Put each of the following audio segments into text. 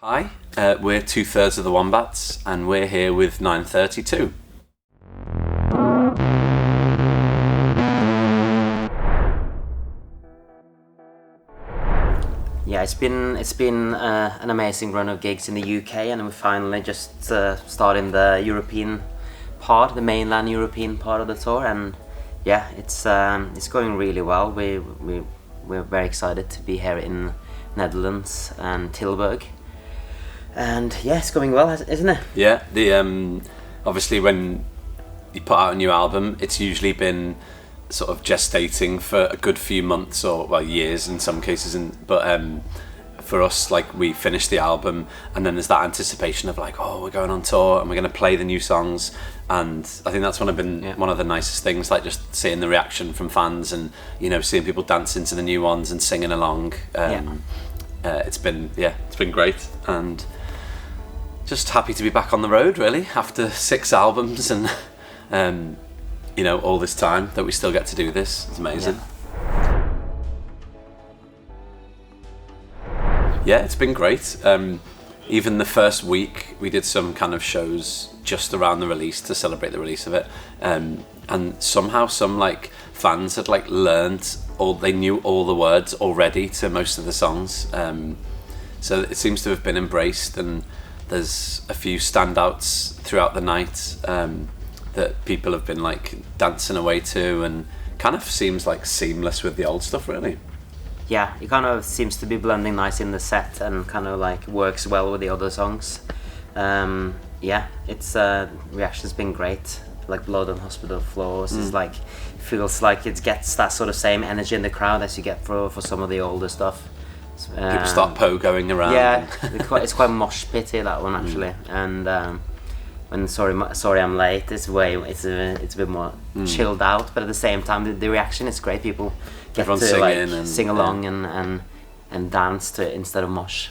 Hi, we're 2/3 of the Wombats, and we're here with 932. Yeah, it's been an amazing run of gigs in the UK, and we finally just starting the European part, the mainland European part of the tour, and yeah, it's going really well. We're very excited to be here in Netherlands and Tilburg. And yeah, it's going well, isn't it? Yeah, obviously when you put out a new album, it's usually been sort of gestating for a good few months or years in some cases, but for us, like, we finished the album and then there's that anticipation of like, oh, we're going on tour and we're going to play the new songs, and I think that's one of the nicest things, like just seeing the reaction from fans and seeing people dancing to the new ones and singing along. It's been great, and just happy to be back on the road really after 6 albums and all this time that we still get to do this. It's amazing. Yeah, it's been great. Even the first week we did some kind of shows just around the release to celebrate the release of it, and somehow some like fans had like learned they knew all the words already to most of the songs, so it seems to have been embraced, and there's a few standouts throughout the night that people have been like dancing away to, and kind of seems like seamless with the old stuff really. Yeah, it kind of seems to be blending nice in the set and kind of like works well with the other songs. It's reaction's been great. Like Blood on Hospital Floors is like, feels like it gets that sort of same energy in the crowd as you get for some of the older stuff. People start pogoing around. Yeah, it's quite mosh pity, that one actually. And when sorry I'm late, it's a bit more chilled out, but at the same time the reaction is great. People get Everyone's to like and, sing along and dance to it instead of mosh.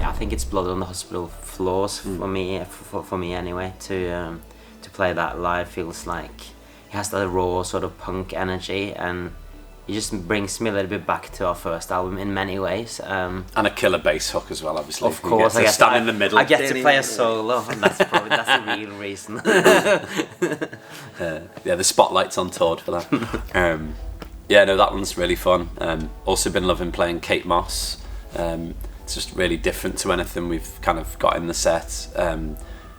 I think it's Blood on the Hospital Floors for me anyway. To play that live feels like it has that raw sort of punk energy, and it just brings me a little bit back to our first album in many ways. And a killer bass hook as well, obviously. Of course, I stand in the middle. I get to play a solo, and that's the real reason. The spotlight's on Tord for that. That one's really fun. Also been loving playing Kate Moss. It's just really different to anything we've kind of got in the set.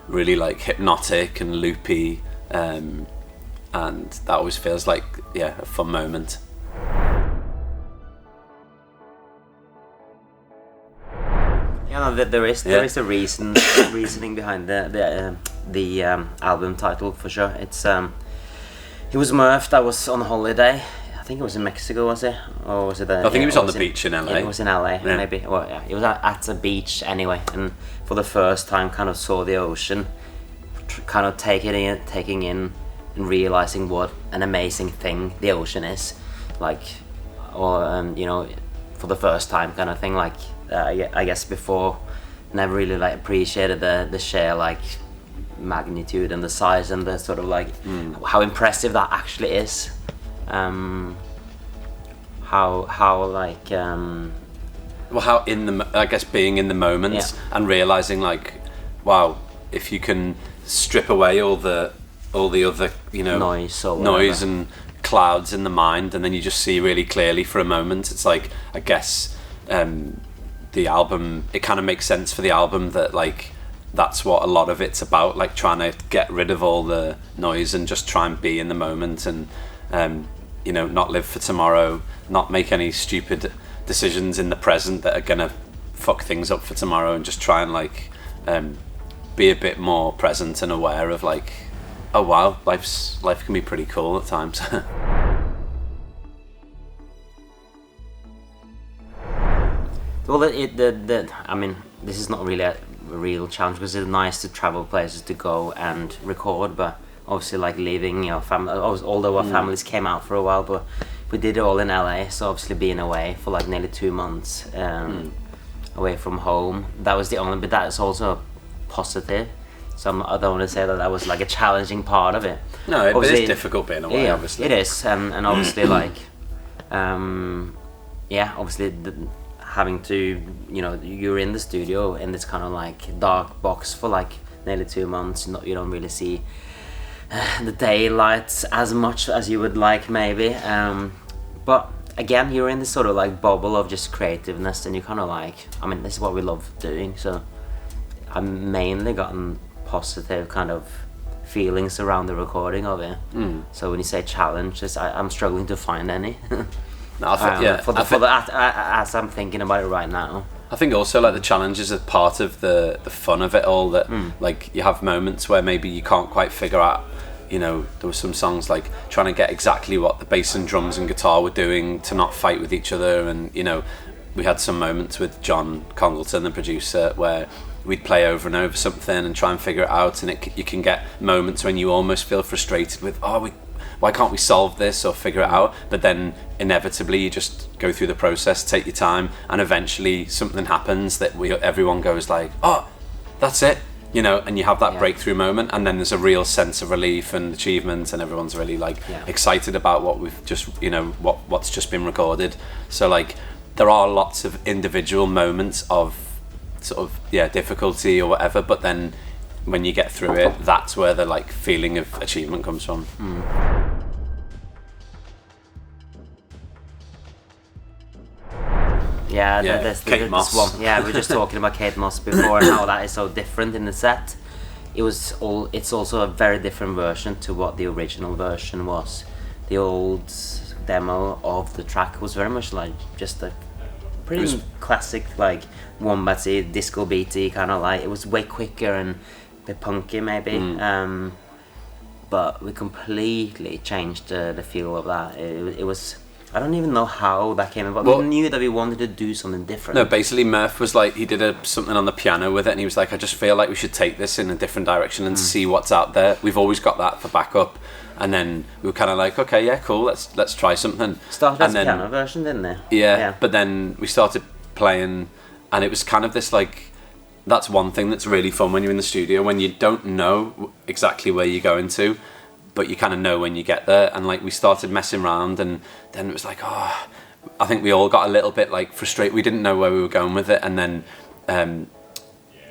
Really like hypnotic and loopy, and that always feels like a fun moment. There is a reasoning behind the album title for sure. It was Murph that was on holiday. I think it was in Mexico, was it? Or was it? I think it was on the beach in LA. Yeah, it was in LA, maybe. Well, yeah, it was at a beach anyway, and for the first time, kind of saw the ocean, kind of taking in, and realizing what an amazing thing the ocean is, like, or for the first time, kind of thing. Like, I guess before, never really like appreciated the sheer like magnitude and the size and the sort of like how impressive that actually is. I guess being in the moment and realizing like, wow, if you can strip away all the other noise and clouds in the mind, and then you just see really clearly for a moment, it's like, I guess the album, it kind of makes sense for the album that like that's what a lot of it's about, like trying to get rid of all the noise and just try and be in the moment, and not live for tomorrow, not make any stupid decisions in the present that are gonna fuck things up for tomorrow, and just try and like be a bit more present and aware of like, oh wow, life can be pretty cool at times. Well, I mean, this is not really a real challenge because it's nice to travel places to go and record, but obviously like leaving your family, although our families came out for a while, but we did it all in LA, so obviously being away for like nearly 2 months away from home, that was the only, but that is also positive. So I don't want to say that was like a challenging part of it. No, it is difficult being away, obviously. It is, and obviously like yeah, obviously having to, you know, you're in the studio in this kind of like dark box for like nearly 2 months. You don't really see the daylight as much as you would like maybe. But again, you're in this sort of like bubble of just creativeness, and you kind of like, I mean, this is what we love doing. So I've mainly gotten positive kind of feelings around the recording of it. So when you say challenges, I'm struggling to find any. No, I think, as I'm thinking about it right now. I think also like the challenges are part of the fun of it all. That like you have moments where maybe you can't quite figure out. You know, there were some songs like trying to get exactly what the bass and drums and guitar were doing to not fight with each other, and you know, we had some moments with John Congleton, the producer, where we'd play over and over something and try and figure it out, and you can get moments when you almost feel frustrated with, why can't we solve this or figure it out? But then inevitably you just go through the process, take your time, and eventually something happens that everyone goes like, oh, that's it, you know, and you have that breakthrough moment, and then there's a real sense of relief and achievement, and everyone's really like excited about what we've just, you know, what's just been recorded. So like there are lots of individual moments of sort of difficulty or whatever, but then when you get through it, that's where the like feeling of achievement comes from. Kate Moss. One. Yeah, we were just talking about Kate Moss before and how that is so different in the set. It's also a very different version to what the original version was. The old demo of the track was very much like just a pretty classic, like Wombats-y, disco beaty kind of like. It was way quicker and a bit punky maybe. But we completely changed the feel of that. It was. I don't even know how that came about. We knew that we wanted to do something different. No, basically Murph was like, he did something on the piano with it, and he was like, I just feel like we should take this in a different direction and see what's out there. We've always got that for backup. And then we were kind of like, okay, yeah, cool, let's try something. Started as a piano version, didn't they? Yeah, but then we started playing, and it was kind of this like, that's one thing that's really fun when you're in the studio, when you don't know exactly where you're going to, but you kind of know when you get there. And like we started messing around, and then it was like, I think we all got a little bit like frustrated. We didn't know where we were going with it. And then I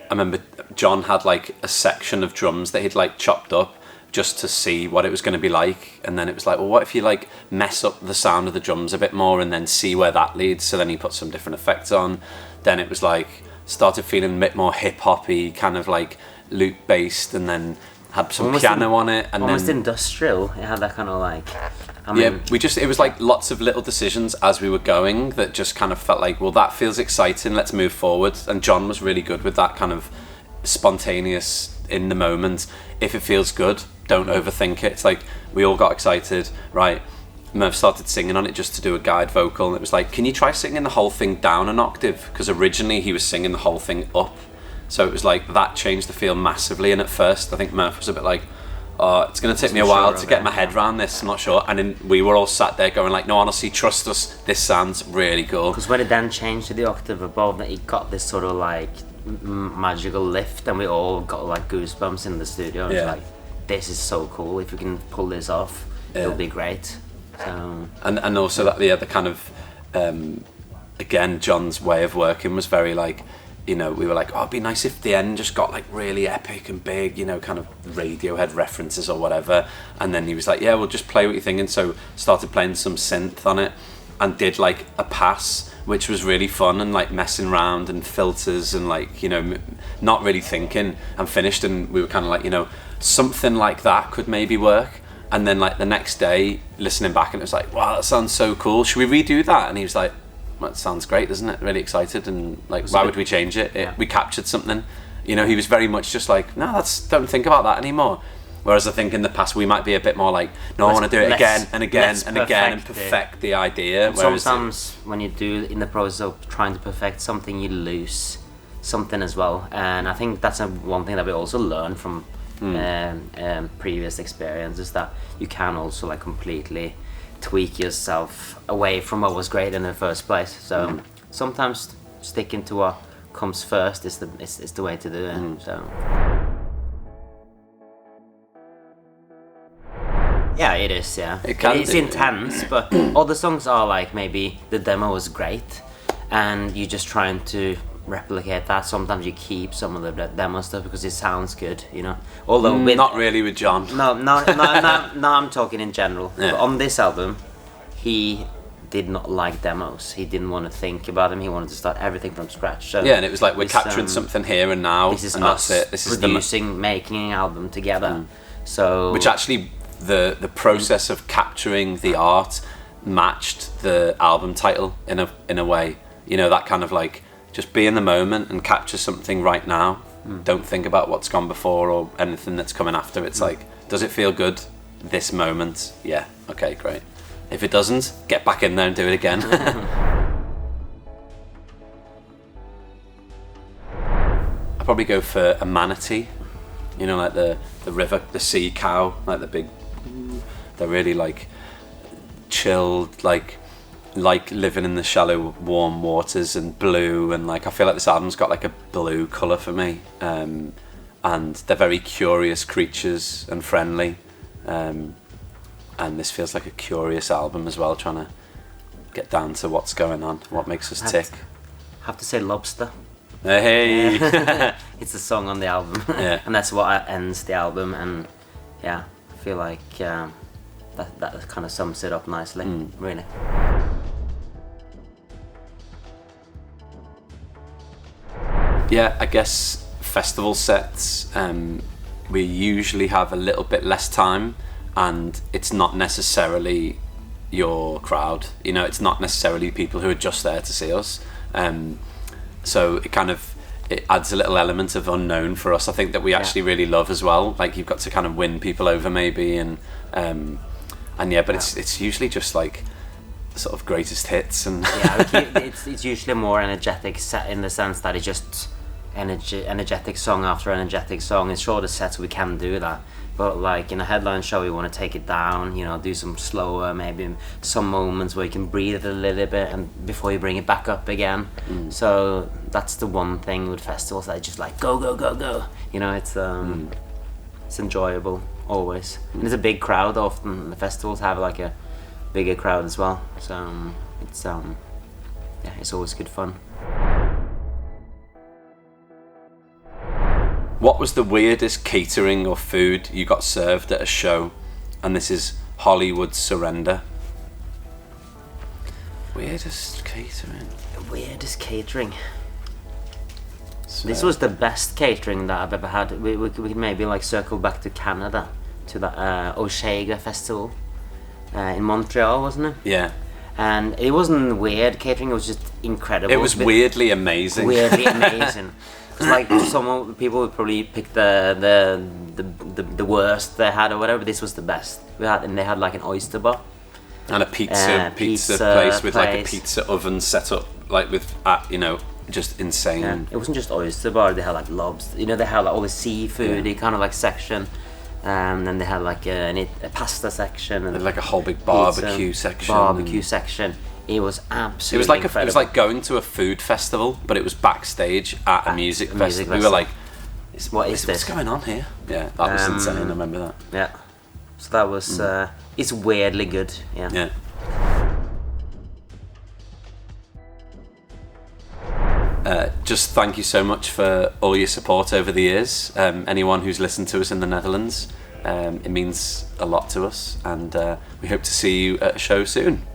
remember John had like a section of drums that he'd like chopped up just to see what it was going to be like. And then it was like, well, what if you like mess up the sound of the drums a bit more and then see where that leads? So then he put some different effects on. Then it was like, started feeling a bit more hip-hoppy, kind of like loop based, and then had some piano on it, and almost then industrial. It had that kind of like, I mean, it was like lots of little decisions as we were going that just kind of felt like, well, that feels exciting, let's move forward. And John was really good with that kind of spontaneous, in the moment. If it feels good, don't overthink it. It's like we all got excited, right? Murph started singing on it just to do a guide vocal, and it was like, can you try singing the whole thing down an octave? Because originally he was singing the whole thing up. So it was like, that changed the feel massively. And at first, I think Murph was a bit like, it's going to take me a while to get my head around this, I'm not sure. And then we were all sat there going like, no, honestly, trust us, this sounds really cool. Because when it then changed to the octave above, it got this sort of like magical lift, and we all got like goosebumps in the studio. It was like, this is so cool. If we can pull this off, it'll be great. So and also that the kind of again, John's way of working was very like, you know, we were like, it'd be nice if the end just got like really epic and big, you know, kind of Radiohead references or whatever. And then he was like, yeah, we'll just play what you're thinking. So started playing some synth on it and did like a pass, which was really fun, and like messing around and filters and like, you know, not really thinking, and finished. And we were kind of like, you know, something like that could maybe work. And then like the next day listening back, and it was like, wow, that sounds so cool, should we redo that? And he was like, well, it sounds great, doesn't it? Really excited. And like, why would we change it? We captured something, you know. He was very much just like, no, don't think about that anymore. Whereas I think in the past we might be a bit more like, no, I want to do it again and again and again and perfect the idea. And sometimes when you do in the process of trying to perfect something, you lose something as well. And I think that's one thing that we also learn from previous experiences, that you can also like completely tweak yourself away from what was great in the first place. So sometimes sticking to what comes first is the way to do it. So Yeah, it is. Yeah, it's intense, but all the songs are like maybe the demo was great, and you're just trying to replicate that. Sometimes you keep some of the demo stuff because it sounds good, you know. Although not really with John. No, I'm talking in general. Yeah. But on this album, he did not like demos. He didn't want to think about them. He wanted to start everything from scratch. So yeah, and it was like we're capturing something here and now. This is and us that's it. This producing, making an album together. So which actually the process of capturing the art matched the album title in a way. You know, that kind of like just be in the moment and capture something right now. Don't think about what's gone before or anything that's coming after. It's like, does it feel good this moment? Yeah, okay, great. If it doesn't, get back in there and do it again. I'd probably go for a manatee. You know, like the river, the sea cow, like the big. They're really like chilled, like living in the shallow, warm waters and blue, and like I feel like this album's got like a blue colour for me. And they're very curious creatures and friendly. And this feels like a curious album as well, trying to get down to what's going on, what makes us tick. Have to say Lobster. Hey! It's a song on the album, yeah. And that's what ends the album, and yeah, I feel like that kind of sums it up nicely, really. Yeah, I guess festival sets, we usually have a little bit less time, and it's not necessarily your crowd, you know, it's not necessarily people who are just there to see us, so it adds a little element of unknown for us, I think, that we actually really love as well. Like, you've got to kind of win people over maybe, and it's usually just like sort of greatest hits, and it's usually more energetic set in the sense that it's just energetic song after energetic song. In shorter sets we can do that, but like in a headline show we want to take it down, you know, do some slower, maybe some moments where you can breathe a little bit and before you bring it back up again. So that's the one thing with festivals, that just like go, you know, it's enjoyable always, and it's a big crowd. Often the festivals have like a bigger crowd as well, so it's always good fun. What was the weirdest catering or food you got served at a show? And this is Hollywood Surrender. Weirdest catering. So, this was the best catering that I've ever had. We could maybe like circle back to Canada, to the Osheaga festival in Montreal, wasn't it? Yeah. And it wasn't weird catering, it was just incredible. It was weirdly amazing. Because like people would probably pick the worst they had or whatever. This was the best we had, and they had like an oyster bar and a pizza place with like a pizza oven set up, like with you know, just insane. Yeah. It wasn't just oyster bar. They had like lobster. You know, they had like all the seafood kind of like section. And then they had like a pasta section and like a whole big barbecue section. It was absolutely incredible. It was like going to a food festival, but it was backstage at a music festival. We were like, what's going on here? Yeah, that was insane. I remember that. Yeah, so that was it's weirdly good. Yeah. Just thank you so much for all your support over the years. Anyone who's listened to us in the Netherlands, it means a lot to us, and we hope to see you at a show soon.